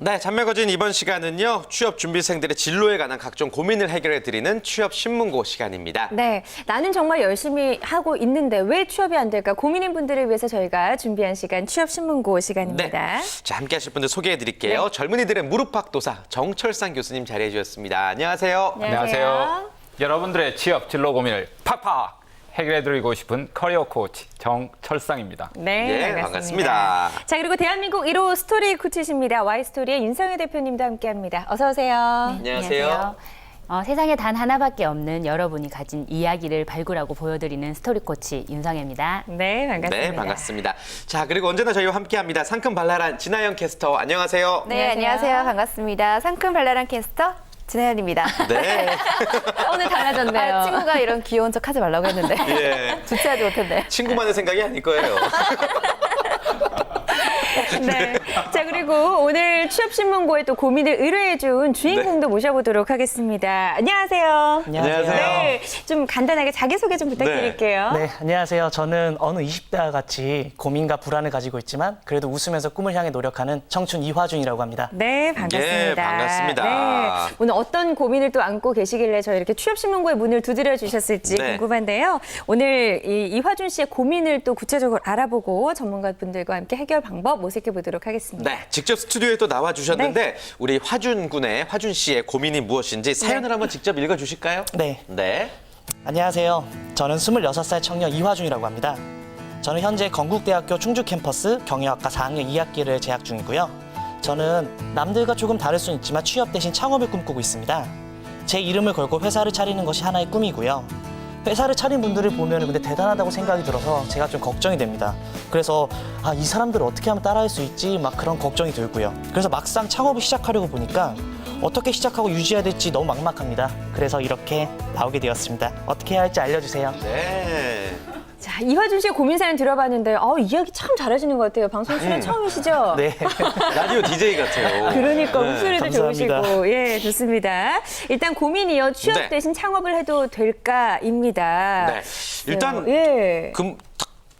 네, 잔매거진 이번 시간은요. 취업 준비생들의 진로에 관한 각종 고민을 해결해드리는 취업 신문고 시간입니다. 네, 나는 정말 열심히 하고 있는데 왜 취업이 안 될까 고민인 분들을 위해서 저희가 준비한 시간 취업 신문고 시간입니다. 네, 자, 함께 하실 분들 소개해드릴게요. 네. 젊은이들의 무릎팍도사 정철상 교수님 자리해 주셨습니다. 안녕하세요. 안녕하세요. 여러분들의 취업 진로 고민을 팍팍 해결해드리고 싶은 커리어 코치 정철상입니다. 네, 예, 반갑습니다. 반갑습니다. 자, 그리고 대한민국 1호 스토리 코치십니다. Y스토리의 윤성혜 대표님도 함께합니다. 어서 오세요. 안녕하세요. 세상에 단 하나밖에 없는 여러분이 가진 이야기를 발굴하고 보여드리는 스토리 코치 윤성혜입니다. 네, 반갑습니다. 네, 반갑습니다. 자, 그리고 언제나 저희와 함께합니다. 상큼발랄한 진아영 캐스터, 안녕하세요. 네, 안녕하세요. 반갑습니다. 상큼발랄한 캐스터 진혜연입니다. 네. 오늘 달라졌네요. 친구가 이런 귀여운 척 하지 말라고 했는데 예. 주체하지 못했네. 친구만의 생각이 아닐 거예요. 네. 자, 그리고 오늘 취업신문고에 또 고민을 의뢰해준 주인공도 모셔보도록 하겠습니다. 안녕하세요. 안녕하세요. 네, 좀 간단하게 자기소개 좀 부탁드릴게요. 네, 안녕하세요. 저는 어느 20대와 같이 고민과 불안을 가지고 있지만 그래도 웃으면서 꿈을 향해 노력하는 청춘 이화준이라고 합니다. 네, 반갑습니다. 예, 반갑습니다. 네, 오늘 어떤 고민을 또 안고 계시길래 저희 이렇게 취업신문고에 문을 두드려 주셨을지 네. 궁금한데요. 오늘 이화준 씨의 고민을 또 구체적으로 알아보고 전문가분들과 함께 해결 방법 모색해 보도록 하겠습니다. 네, 직접 스튜디오에 또 나와 주셨는데 우리 화준 씨의 고민이 무엇인지 사연을 한번 직접 읽어 주실까요? 네, 네. 안녕하세요. 저는 26살 청년 이화준이라고 합니다. 저는 현재 건국대학교 충주 캠퍼스 경영학과 4학년 2학기를 재학 중이고요. 저는 남들과 조금 다를 수는 있지만 취업 대신 창업을 꿈꾸고 있습니다. 제 이름을 걸고 회사를 차리는 것이 하나의 꿈이고요. 회사를 차린 분들을 보면 근데 대단하다고 생각이 들어서 제가 좀 걱정이 됩니다. 그래서 이 사람들을 어떻게 하면 따라할 수 있지 막 그런 걱정이 들고요. 그래서 막상 창업을 시작하려고 보니까 어떻게 시작하고 유지해야 될지 너무 막막합니다. 그래서 이렇게 나오게 되었습니다. 어떻게 해야 할지 알려주세요. 네. 자, 이화준 씨의 고민 사연 들어봤는데 이야기 참 잘하시는 것 같아요. 방송 출연 처음이시죠? 네. 라디오 DJ 같아요. 그러니까 네. 목소리도 감사합니다. 좋으시고 예, 좋습니다. 일단 고민이요. 취업 네. 대신 창업을 해도 될까입니다. 네. 일단 예.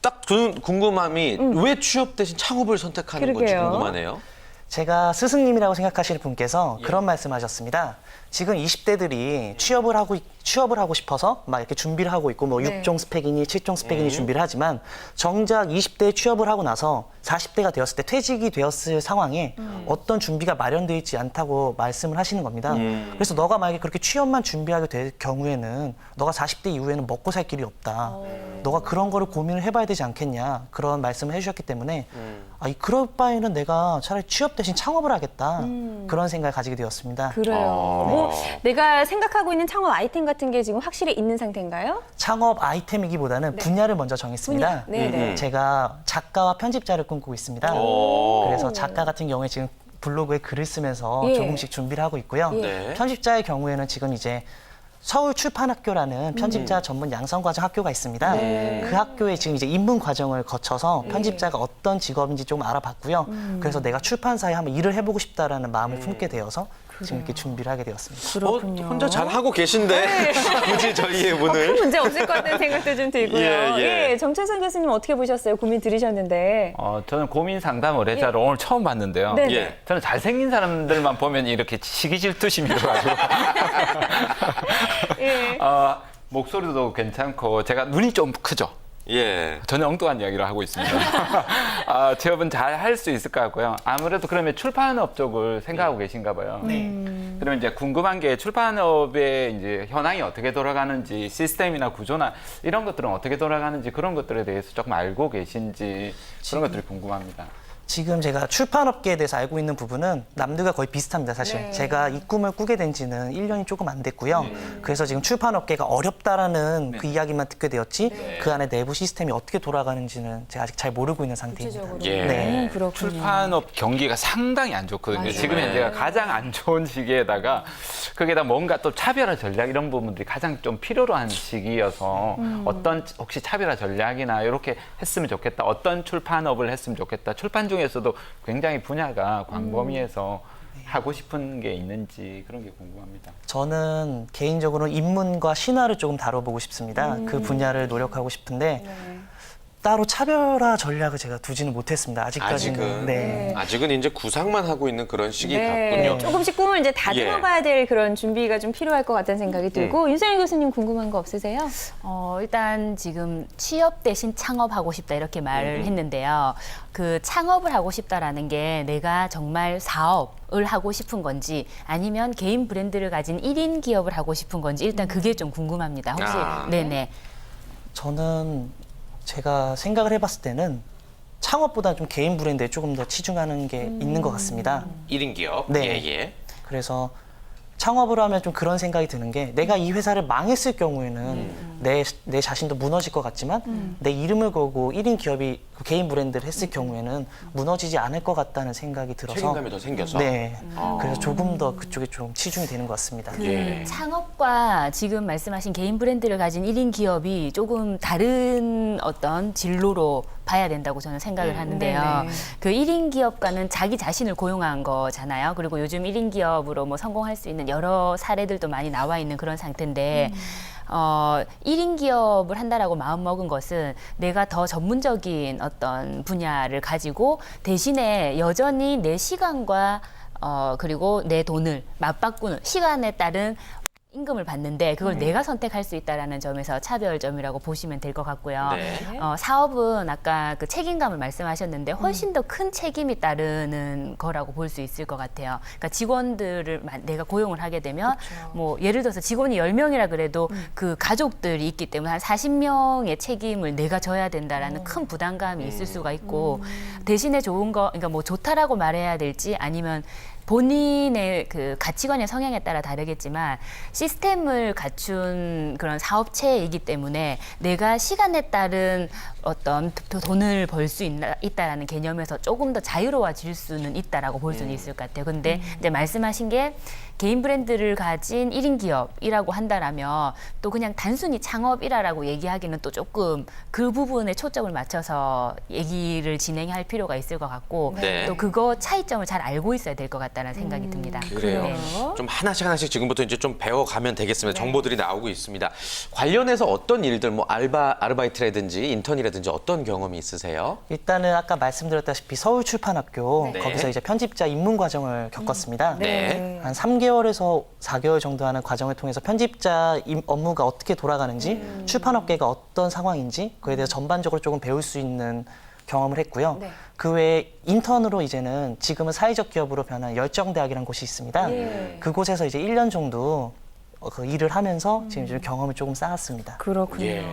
딱 드는 궁금함이 왜 취업 대신 창업을 선택하는 건지 그러게요. 궁금하네요. 제가 스승님이라고 생각하시는 분께서 그런 말씀하셨습니다. 지금 20대들이 취업을 하고 싶어서 막 이렇게 준비를 하고 있고 뭐 네. 6종 스펙이니 7종 스펙이니 준비를 하지만 정작 20대에 취업을 하고 나서 40대가 되었을 때 퇴직이 되었을 상황에 어떤 준비가 마련되어 있지 않다고 말씀을 하시는 겁니다. 그래서 너가 만약에 그렇게 취업만 준비하게 될 경우에는 너가 40대 이후에는 먹고 살 길이 없다. 너가 그런 거를 고민을 해봐야 되지 않겠냐. 그런 말씀을 해주셨기 때문에 그럴 바에는 내가 차라리 취업 대신 창업을 하겠다. 그런 생각을 가지게 되었습니다. 그래요. 뭐 내가 생각하고 있는 창업 아이템 같은 게 지금 확실히 있는 상태인가요? 창업 아이템이기보다는 분야를 먼저 정했습니다. 분야. 네네. 제가 작가와 편집자를 꿈꾸고 있습니다. 오. 그래서 작가 같은 경우에 지금 블로그에 글을 쓰면서 예. 조금씩 준비를 하고 있고요. 네. 편집자의 경우에는 지금 이제 서울 출판학교라는 편집자 전문 양성과정 학교가 있습니다. 그 학교에 지금 이제 입문 과정을 거쳐서 편집자가 어떤 직업인지 좀 알아봤고요. 그래서 내가 출판사에 한번 일을 해보고 싶다라는 마음을 품게 되어서 지금 이렇게 준비를 하게 되었습니다. 그렇군요. 혼자 잘 하고 계신데 굳이 저희의 큰 문을. 문제 없을 것 같다는 생각도 좀 들고요. 예. 정철선 교수님 어떻게 보셨어요? 고민 들으셨는데. 저는 고민 상담 의뢰자를 오늘 처음 봤는데요. 네. 예. 저는 잘생긴 사람들만 보면 이렇게 시기 질투심이 들어가지고 예. 목소리도 괜찮고 제가 눈이 좀 크죠. 예. 전혀 엉뚱한 이야기를 하고 있습니다. 취업은 잘 할 수 있을 것 같고요. 아무래도 그러면 출판업 쪽을 생각하고 계신가 봐요. 그러면 이제 궁금한 게 출판업의 이제 현황이 어떻게 돌아가는지 시스템이나 구조나 이런 것들은 어떻게 돌아가는지 그런 것들에 대해서 조금 알고 계신지 그런 것들이 궁금합니다. 지금 제가 출판업계에 대해서 알고 있는 부분은 남들과 거의 비슷합니다, 사실. 네. 제가 이 꿈을 꾸게 된 지는 1년이 조금 안 됐고요. 그래서 지금 출판업계가 어렵다라는 그 이야기만 듣게 되었지 그 안에 내부 시스템이 어떻게 돌아가는지는 제가 아직 잘 모르고 있는 상태입니다. 구체적으로. 예. 네. 그렇군요. 출판업 경기가 상당히 안 좋거든요. 맞아요. 지금 현재가 가장 안 좋은 시기에다가 거기에다 뭔가 또 차별화 전략 이런 부분들이 가장 좀 필요로 한 시기여서 어떤 혹시 차별화 전략이나 이렇게 했으면 좋겠다. 어떤 출판업을 했으면 좋겠다. 출판 중에서도 굉장히 분야가 광범위해서 하고 싶은 게 있는지 그런 게 궁금합니다. 저는 개인적으로 인문과 신화를 조금 다뤄보고 싶습니다. 그 분야를 노력하고 싶은데 따로 차별화 전략을 제가 두지는 못했습니다. 아직까지는. 아직은 네. 아직은 이제 구상만 하고 있는 그런 시기 네, 같군요. 조금씩 꿈을 이제 다듬어봐야 될 그런 준비가 좀 필요할 것 같다는 생각이 들고 윤상현 교수님 궁금한 거 없으세요? 일단 지금 취업 대신 창업하고 싶다 이렇게 말을 했는데요. 그 창업을 하고 싶다라는 게 내가 정말 사업을 하고 싶은 건지 아니면 개인 브랜드를 가진 1인 기업을 하고 싶은 건지 일단 그게 좀 궁금합니다. 혹시 네네. 저는 제가 생각을 해봤을 때는 창업보다는 좀 개인 브랜드에 조금 더 치중하는 게 있는 것 같습니다. 1인 기업. 네. 예. 그래서 창업을 하면 좀 그런 생각이 드는 게 내가 이 회사를 망했을 경우에는 내 자신도 무너질 것 같지만 내 이름을 걸고 1인 기업이 그 개인 브랜드를 했을 경우에는 무너지지 않을 것 같다는 생각이 들어서 책임감이 더 생겨서. 네. 그래서 조금 더 그쪽에 좀 치중이 되는 것 같습니다. 예. 창업과 지금 말씀하신 개인 브랜드를 가진 1인 기업이 조금 다른 어떤 진로로 봐야 된다고 저는 생각을 하는데요. 네네. 그 1인 기업가는 자기 자신을 고용한 거잖아요. 그리고 요즘 1인 기업으로 뭐 성공할 수 있는 여러 사례들도 많이 나와 있는 그런 상태인데 1인 기업을 한다라고 마음먹은 것은 내가 더 전문적인 어떤 분야를 가지고 대신에 여전히 내 시간과 그리고 내 돈을 맞바꾸는 시간에 따른 임금을 받는데 그걸 내가 선택할 수 있다라는 점에서 차별점이라고 보시면 될 것 같고요. 네. 사업은 아까 그 책임감을 말씀하셨는데 훨씬 더 큰 책임이 따르는 거라고 볼 수 있을 것 같아요. 그러니까 직원들을 내가 고용을 하게 되면 뭐 예를 들어서 직원이 10명이라 그래도 그 가족들이 있기 때문에 한 40명의 책임을 내가 져야 된다라는 큰 부담감이 있을 수가 있고 대신에 좋은 거 그러니까 뭐 좋다라고 말해야 될지 아니면 본인의 그 가치관의 성향에 따라 다르겠지만 시스템을 갖춘 그런 사업체이기 때문에 내가 시간에 따른 어떤 돈을 벌 수 있다라는 개념에서 조금 더 자유로워질 수는 있다라고 볼 수는 있을 것 같아요. 근데 이제 말씀하신 게 개인 브랜드를 가진 1인 기업이라고 한다라면 또 그냥 단순히 창업이라고 얘기하기는 또 조금 그 부분에 초점을 맞춰서 얘기를 진행할 필요가 있을 것 같고 네. 또 그거 차이점을 잘 알고 있어야 될 것 같다는 생각이 듭니다. 그래요. 네. 좀 하나씩 지금부터 이제 좀 배워가면 되겠습니다. 정보들이 나오고 있습니다. 관련해서 어떤 일들, 뭐 아르바이트라든지 인턴이라든지 어떤 경험이 있으세요? 일단은 아까 말씀드렸다시피 서울출판학교 네. 거기서 이제 편집자 입문 과정을 겪었습니다. 네. 한 3개월에서 4개월 정도 하는 과정을 통해서 편집자 업무가 어떻게 돌아가는지 출판업계가 어떤 상황인지 그에 대해서 전반적으로 조금 배울 수 있는 경험을 했고요. 그 외에 인턴으로 이제는 지금은 사회적 기업으로 변한 열정대학이라는 곳이 있습니다. 그곳에서 이제 1년 정도 그 일을 하면서 지금 좀 경험을 조금 쌓았습니다. 그렇군요. 예.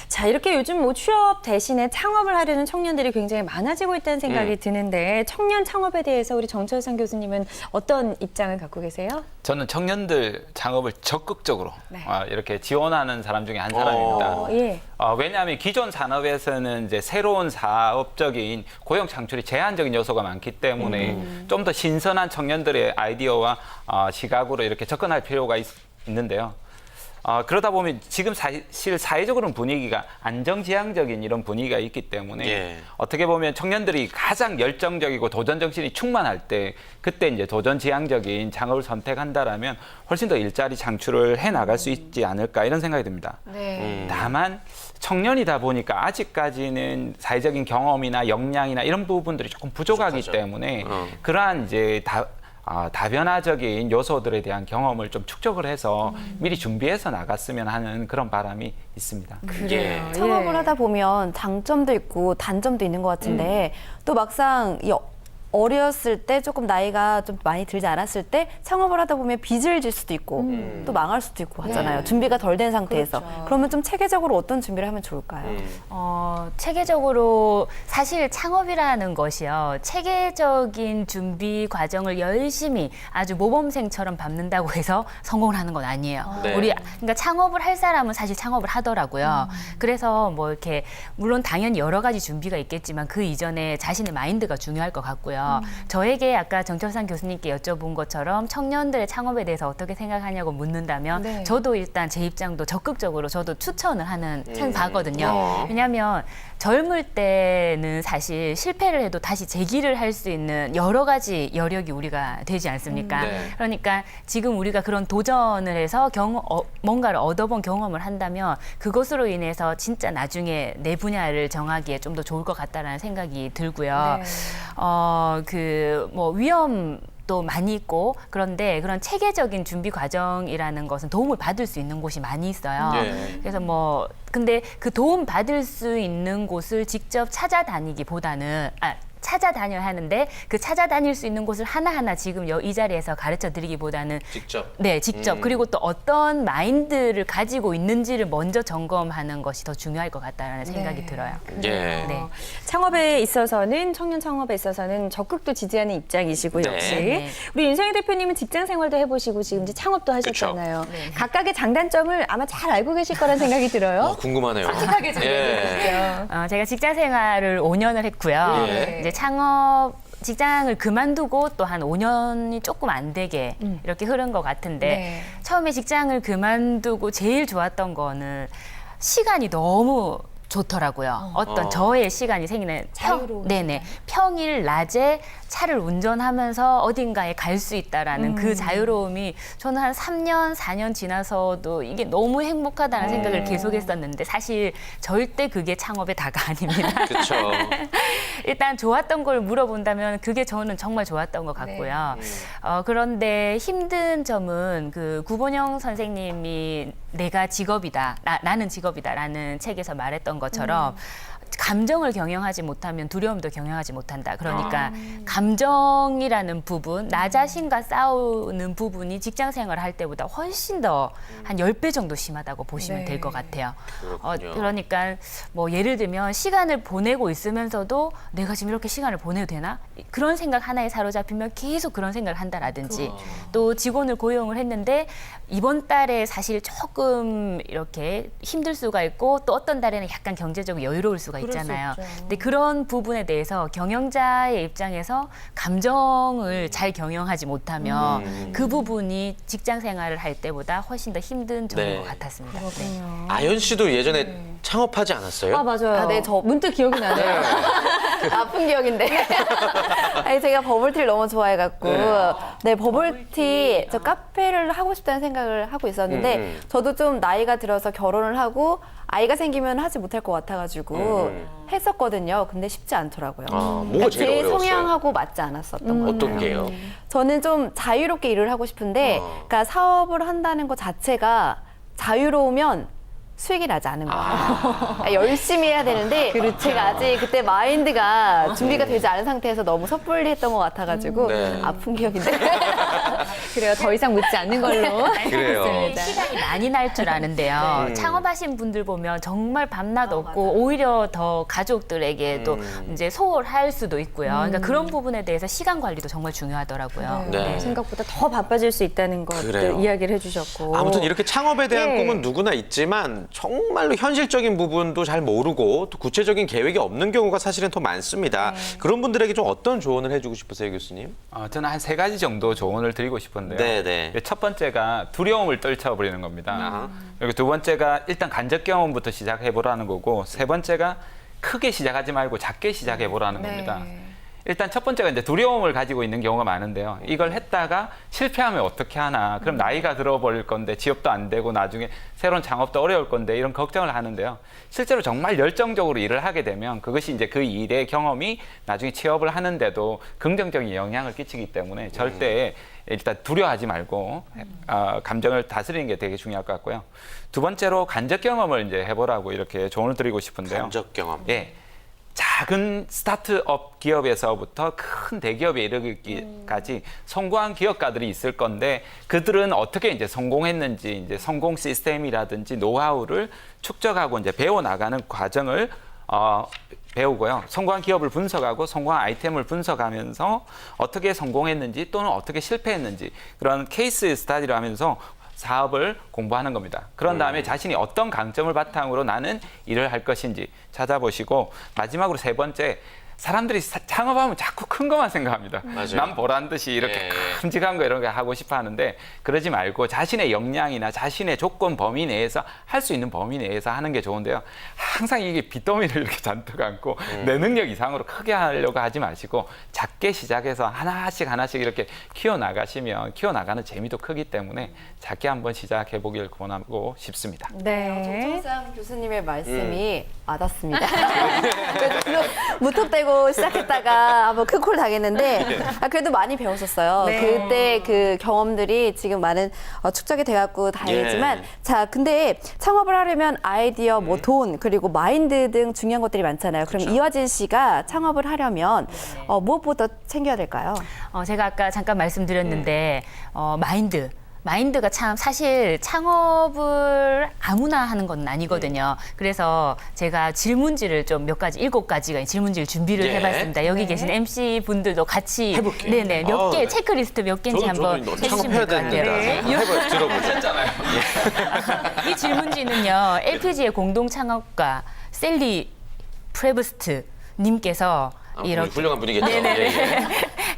자, 이렇게 요즘 뭐 취업 대신에 창업을 하려는 청년들이 굉장히 많아지고 있다는 생각이 드는데 청년 창업에 대해서 우리 정철상 교수님은 어떤 입장을 갖고 계세요? 저는 청년들 창업을 적극적으로 네. 이렇게 지원하는 사람 중에 한 사람입니다. 예. 왜냐하면 기존 산업에서는 이제 새로운 사업적인 고용 창출이 제한적인 요소가 많기 때문에 좀 더 신선한 청년들의 아이디어와 시각으로 이렇게 접근할 필요가 있는데요. 그러다 보면 지금 사실 사회적으로는 분위기가 안정지향적인 이런 분위기가 있기 때문에 예. 어떻게 보면 청년들이 가장 열정적이고 도전 정신이 충만할 때 그때 이제 도전지향적인 창업을 선택한다라면 훨씬 더 일자리 창출을 해 나갈 수 있지 않을까 이런 생각이 듭니다. 다만 청년이다 보니까 아직까지는 사회적인 경험이나 역량이나 이런 부분들이 조금 부족하기 부족하죠. 때문에 그러한 이제 다변화적인 요소들에 대한 경험을 좀 축적을 해서 미리 준비해서 나갔으면 하는 그런 바람이 있습니다. 예. 창업을 하다 보면 장점도 있고 단점도 있는 것 같은데 또 막상 어렸을 때 조금 나이가 좀 많이 들지 않았을 때 창업을 하다 보면 빚을 질 수도 있고 또 망할 수도 있고 하잖아요. 준비가 덜 된 상태에서. 그러면 좀 체계적으로 어떤 준비를 하면 좋을까요? 체계적으로 사실 창업이라는 것이요. 체계적인 준비 과정을 열심히 아주 모범생처럼 밟는다고 해서 성공을 하는 건 아니에요. 네. 그러니까 창업을 할 사람은 사실 창업을 하더라고요. 그래서 뭐 이렇게 물론 당연히 여러 가지 준비가 있겠지만 그 이전에 자신의 마인드가 중요할 것 같고요. 있고요. 저에게 아까 정철상 교수님께 여쭤본 것처럼 청년들의 창업에 대해서 어떻게 생각하냐고 묻는다면 네. 저도 일단 제 입장도 적극적으로 저도 추천을 하는 바거든요. 왜냐하면 젊을 때는 사실 실패를 해도 다시 재기를 할 수 있는 여러 가지 여력이 우리가 되지 않습니까? 네. 그러니까 지금 우리가 그런 도전을 해서 뭔가를 얻어본 경험을 한다면 그것으로 인해서 진짜 나중에 내 분야를 정하기에 좀 더 좋을 것 같다라는 생각이 들고요. 뭐 위험도 많이 있고 그런데 그런 체계적인 준비 과정이라는 것은 도움을 받을 수 있는 곳이 많이 있어요. 네. 그래서 근데 그 도움 받을 수 있는 곳을 직접 찾아다니기보다는 찾아다녀야 하는데 그 찾아다닐 수 있는 곳을 하나하나 지금 이 자리에서 가르쳐 드리기보다는 직접. 네, 직접. 그리고 또 어떤 마인드를 가지고 있는지를 먼저 점검하는 것이 더 중요할 것 같다는 생각이 들어요. 예. 네. 창업에 있어서는 청년 창업에 있어서는 적극도 지지하는 입장이시고 네. 역시 네. 우리 윤성희 대표님은 직장 생활도 해보시고 지금 이제 창업도 하셨잖아요. 네. 각각의 장단점을 아마 잘 알고 계실 거란 생각이 들어요. 궁금하네요. 솔직하게 전해주세요. 제가 직장 생활을 5년을 했고요. 예. 이제 직장을 그만두고 또 한 5년이 조금 안 되게 이렇게 흐른 것 같은데 네. 처음에 직장을 그만두고 제일 좋았던 거는 시간이 너무 좋더라고요. 어떤 저의 시간이 생기는 자유로운 네네. 평일 낮에 차를 운전하면서 어딘가에 갈 수 있다라는 그 자유로움이 저는 한 3년, 4년 지나서도 이게 너무 행복하다는 생각을 계속했었는데 사실 절대 그게 창업의 다가 아닙니다. 그렇죠. 일단 좋았던 걸 물어본다면 그게 저는 정말 좋았던 것 같고요. 그런데 힘든 점은 그 구본영 선생님이 내가 직업이다, 나는 직업이다라는 책에서 말했던 것처럼 감정을 경영하지 못하면 두려움도 경영하지 못한다. 그러니까 감정이라는 부분, 나 자신과 싸우는 부분이 직장 생활을 할 때보다 훨씬 더 한 10배 정도 심하다고 보시면 네. 될 것 같아요. 그렇군요. 그러니까 뭐 예를 들면 시간을 보내고 있으면서도 내가 지금 이렇게 시간을 보내도 되나? 그런 생각 하나에 사로잡히면 계속 그런 생각을 한다라든지 또 직원을 고용을 했는데 이번 달에 사실 조금 이렇게 힘들 수가 있고 또 어떤 달에는 약간 경제적으로 여유로울 수가 있잖아요. 근데 그런 부분에 대해서 경영자의 입장에서 감정을 잘 경영하지 못하면 그 부분이 직장 생활을 할 때보다 훨씬 더 힘든 점인 네. 것 같았습니다. 네. 아연 씨도 예전에 창업하지 않았어요? 아 맞아요. 네, 저 문득 기억이 나네요. 아픈 기억인데. 아니, 제가 버블티를 너무 좋아해갖고. 네, 버블티, 저 카페를 하고 싶다는 생각을 하고 있었는데, 저도 좀 나이가 들어서 결혼을 하고, 아이가 생기면 하지 못할 것 같아가지고 했었거든요. 근데 쉽지 않더라고요. 뭐가 제일 제 어려웠어요? 성향하고 맞지 않았었던 것 같아요. 어떤 게요? 저는 좀 자유롭게 일을 하고 싶은데, 그러니까 사업을 한다는 것 자체가 자유로우면 수익이 나지 않은 거예요. 열심히 해야 되는데 제가 아직 그때 마인드가 준비가 되지 않은 상태에서 너무 섣불리 했던 것 같아가지고 네. 아픈 기억인데. 그래요. 더 이상 묻지 않는 걸로. 그래요. 시간이 많이 날 줄 아는데요. 창업하신 분들 보면 정말 밤낮 없고 오히려 더 가족들에게도 이제 소홀할 수도 있고요. 그러니까 그런 부분에 대해서 시간 관리도 정말 중요하더라고요. 네. 생각보다 더 바빠질 수 있다는 것들 그래요. 이야기를 해주셨고. 아무튼 이렇게 창업에 대한 예. 꿈은 누구나 있지만 정말로 현실적인 부분도 잘 모르고 또 구체적인 계획이 없는 경우가 사실은 더 많습니다. 그런 분들에게 좀 어떤 조언을 해주고 싶으세요, 교수님? 저는 한 3가지 정도 조언을 드리고 싶은데요. 네. 첫 번째가 두려움을 떨쳐버리는 겁니다. 그리고 두 번째가 일단 간접 경험부터 시작해보라는 거고, 세 번째가 크게 시작하지 말고 작게 시작해보라는 겁니다. 일단 첫 번째가 이제 두려움을 가지고 있는 경우가 많은데요. 이걸 했다가 실패하면 어떻게 하나. 그럼 나이가 들어버릴 건데 취업도 안 되고 나중에 새로운 창업도 어려울 건데 이런 걱정을 하는데요. 실제로 정말 열정적으로 일을 하게 되면 그것이 이제 그 일의 경험이 나중에 취업을 하는데도 긍정적인 영향을 끼치기 때문에 절대 일단 두려워하지 말고 감정을 다스리는 게 되게 중요할 것 같고요. 두 번째로 간접 경험을 이제 해보라고 이렇게 조언을 드리고 싶은데요. 간접 경험. 예. 작은 스타트업 기업에서부터 큰 대기업에 이르기까지 성공한 기업가들이 있을 건데 그들은 어떻게 이제 성공했는지 이제 성공 시스템이라든지 노하우를 축적하고 이제 배워 나가는 과정을 배우고요. 성공한 기업을 분석하고 성공한 아이템을 분석하면서 어떻게 성공했는지 또는 어떻게 실패했는지 그런 케이스 스타디를 하면서 사업을 공부하는 겁니다. 그런 다음에 자신이 어떤 강점을 바탕으로 나는 일을 할 것인지 찾아보시고 마지막으로 세 번째 사람들이 창업하면 자꾸 큰 것만 생각합니다. 맞아요. 남 보란 듯이 이렇게 예. 큼직한 거 이런 거 하고 싶어 하는데 그러지 말고 자신의 역량이나 자신의 조건 범위 내에서 할 수 있는 범위 내에서 하는 게 좋은데요. 항상 이게 빚더미를 이렇게 잔뜩 안고 내 능력 이상으로 크게 하려고 하지 마시고 작게 시작해서 하나씩 이렇게 키워나가시면 키워나가는 재미도 크기 때문에 작게 한번 시작해 보길 권하고 싶습니다. 네. 정철상 교수님의 말씀이 와닿습니다. 그래서 무턱대고 시작했다가 한번 큰 콜 당했는데 그래도 많이 배웠었어요. 네. 그때 그 경험들이 지금 많은 축적이 돼갖고 다행이지만 자 근데 창업을 하려면 아이디어, 뭐 돈 그리고 마인드 등 중요한 것들이 많잖아요. 그럼 이화진 씨가 창업을 하려면 무엇보다 챙겨야 될까요? 제가 아까 잠깐 말씀드렸는데 마인드가 참 사실 창업을 아무나 하는 건 아니거든요. 그래서 제가 질문지를 좀 몇 가지 7가지가 질문지를 준비를 예. 해봤습니다. 여기 계신 MC 분들도 같이 해볼게요. 네네 몇 개 네. 체크리스트 몇 개인지 한번 저도 해주시면 창업해야 될 것 같아요. 됩니다. 해봐요. 들어보셨잖아요. 이 질문지는요, LPG의 공동 창업가 셀리 프레브스트 님께서 이렇게 훌륭한 분이겠죠. 네네네. 예, 예.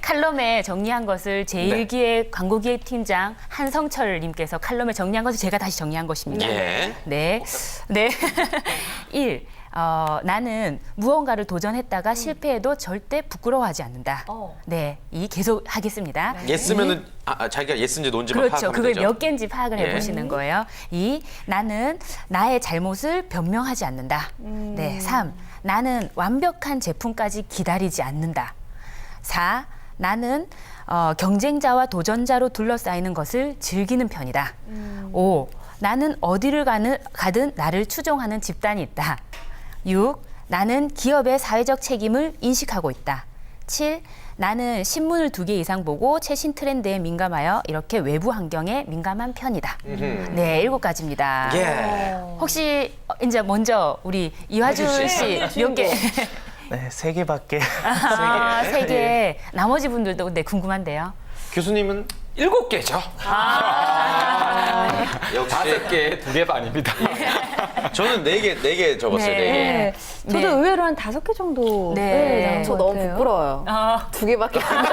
칼럼에 정리한 것을 제1기획 광고기획팀장 한성철 님께서 칼럼에 정리한 것을 제가 다시 정리한 것입니다. 예. 네. 네. 1. 나는 무언가를 도전했다가 실패해도 절대 부끄러워하지 않는다. 네. 이 계속 하겠습니다. 예스면은 자기가 예스인지 논지만 그렇죠. 파악하면 그걸 되죠. 몇 개인지 파악을 예. 해보시는 거예요. 2. 나는 나의 잘못을 변명하지 않는다. 네. 3. 나는 완벽한 제품까지 기다리지 않는다. 4. 나는 경쟁자와 도전자로 둘러싸이는 것을 즐기는 편이다. 5. 나는 어디를 가든 나를 추종하는 집단이 있다. 6. 나는 기업의 사회적 책임을 인식하고 있다. 7. 나는 신문을 2개 이상 보고 최신 트렌드에 민감하여 이렇게 외부 환경에 민감한 편이다. 네, 7가지입니다. 예. 혹시 이제 먼저 우리 이화준 씨 몇 개? 네, 3개밖에. 아, 3개. 예. 나머지 분들도 근데 궁금한데요. 교수님은 7개죠. 역시 5개, 2개 반입니다. 저는 4개 적었어요. 네. 4개. 저도 네. 의외로 한 5개 정도. 네. 나온 저 것 너무 같아요. 부끄러워요. 2개밖에 안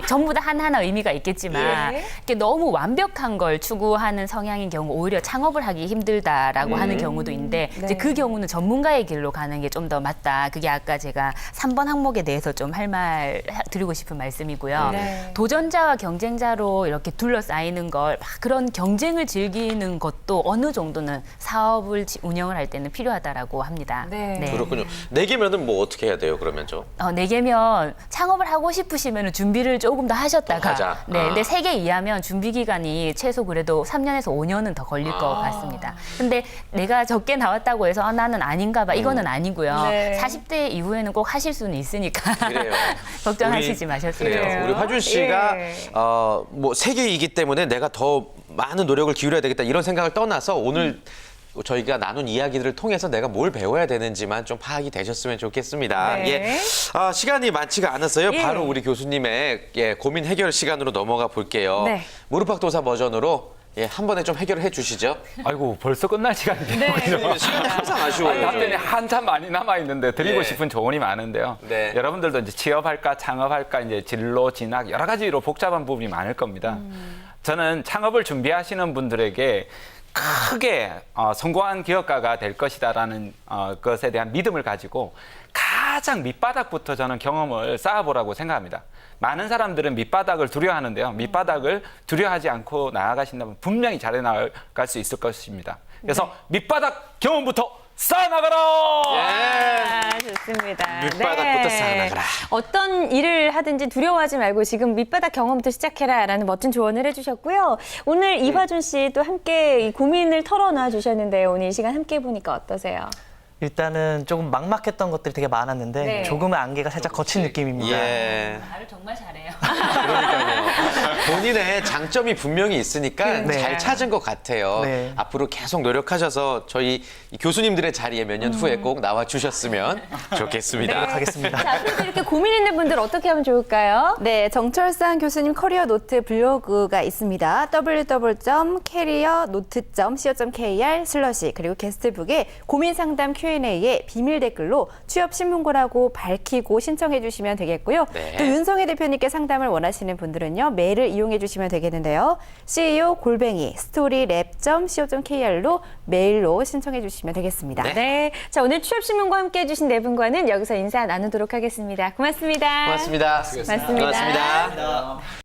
전부 다 하나하나 의미가 있겠지만 예. 이렇게 너무 완벽한 걸 추구하는 성향인 경우 오히려 창업을 하기 힘들다라고 하는 경우도 있는데 이제 그 경우는 전문가의 길로 가는 게 좀 더 맞다. 그게 아까 제가 3번 항목에 대해서 좀 할 말 드리고 싶은 말씀이고요. 네. 도전자와 경쟁자로 이렇게 둘러싸이는 걸 막 그런 경쟁을 즐기는 것도 어느 정도는 사업을 운영을 할 때는 필요하다라고 합니다. 네. 그렇군요. 4개면은 뭐 어떻게 해야 돼요, 그러면 저? 4개면 창업을 하고 싶으시면 준비를 조금 더 하셨다가 하자. 네, 근데 3개 이하면 준비 기간이 최소 그래도 3년에서 5년은 더 걸릴 것 같습니다. 근데 내가 적게 나왔다고 해서 나는 아닌가 봐. 이거는 아니고요. 네. 40대 이후에는 꼭 하실 수는 있으니까 그래요. 걱정하시지 마셨으면 그래요. 좋겠어요. 우리 화준 씨가 예. 뭐 3개이기 때문에 내가 더 많은 노력을 기울여야 되겠다 이런 생각을 떠나서 오늘 저희가 나눈 이야기들을 통해서 내가 뭘 배워야 되는지만 좀 파악이 되셨으면 좋겠습니다. 네. 예. 시간이 많지가 않았어요. 예. 바로 우리 교수님의 고민 해결 시간으로 넘어가 볼게요. 네. 무릎팍도사 버전으로 한 번에 좀 해결해 주시죠. 아이고, 벌써 끝날 시간이 네. 되는군요. 시간이 항상 아쉬워요. 답변이 한참 많이 남아 있는데 드리고 예. 싶은 조언이 많은데요. 네. 여러분들도 이제 취업할까, 창업할까, 이제 진로, 진학 여러 가지로 복잡한 부분이 많을 겁니다. 저는 창업을 준비하시는 분들에게 크게 성공한 기업가가 될 것이다라는 것에 대한 믿음을 가지고 가장 밑바닥부터 저는 경험을 쌓아보라고 생각합니다. 많은 사람들은 밑바닥을 두려워하는데요. 밑바닥을 두려워하지 않고 나아가신다면 분명히 잘 나아갈 수 있을 것입니다. 그래서 밑바닥 경험부터 쌓아나가라! 좋습니다. 밑바닥부터 쌓아나가라. 어떤 일을 하든지 두려워하지 말고 지금 밑바닥 경험부터 시작해라라는 멋진 조언을 해주셨고요. 오늘 이화준 씨 또 함께 이 고민을 털어놔 주셨는데요. 오늘 이 시간 함께 해보니까 어떠세요? 일단은 조금 막막했던 것들이 되게 많았는데 네. 조금은 안개가 살짝 거친 느낌입니다. 예. 말을 정말 잘해요. 그러니까요. 본인의 장점이 분명히 있으니까 네. 잘 찾은 것 같아요. 네. 앞으로 계속 노력하셔서 저희 이 교수님들의 자리에 몇 년 후에 꼭 나와 주셨으면 좋겠습니다. 하겠습니다. 자, 앞으로도 이렇게 고민 있는 분들 어떻게 하면 좋을까요? 네, 정철상 교수님 커리어 노트 블로그가 있습니다. www.careernote.co.kr/ 그리고 게스트북에 고민 상담 Q&A Q&A에 비밀 댓글로 취업 신문고라고 밝히고 신청해 주시면 되겠고요. 네. 또 윤성혜 대표님께 상담을 원하시는 분들은요. 메일을 이용해 주시면 되겠는데요. ceo@storyLab.co.kr로 메일로 신청해 주시면 되겠습니다. 네. 자, 오늘 취업신문과 함께 해주신 네 분과는 여기서 인사 나누도록 하겠습니다. 고맙습니다. 고맙습니다. 고맙습니다. 고맙습니다.